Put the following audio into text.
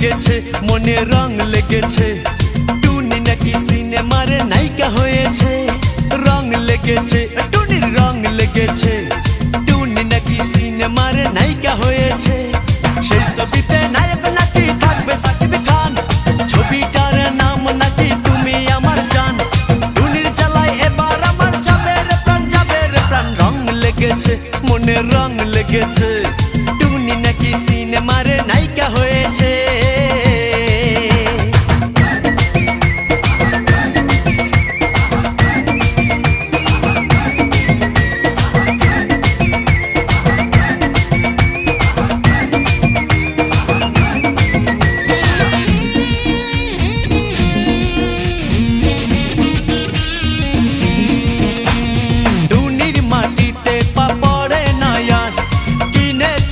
লেগেছে, মনে রং লেগেছে। টুনি নাকি সিনেমারে নায়িকা হয়েছে। রং লেগেছে, টুনির রং লেগেছে। টুনি নাকি সিনেমারে নায়িকা হয়েছে। সেই ছবিতে নায়ক নাকি থাকবে সাকিব খান। ছবিটার নাম নাকি তুমি আমার জান। টুনির জ্বালায় এবার আমার যাবে রে প্রাণ, যাবে রে প্রাণ। রং লেগেছে, মনে রং লেগেছে।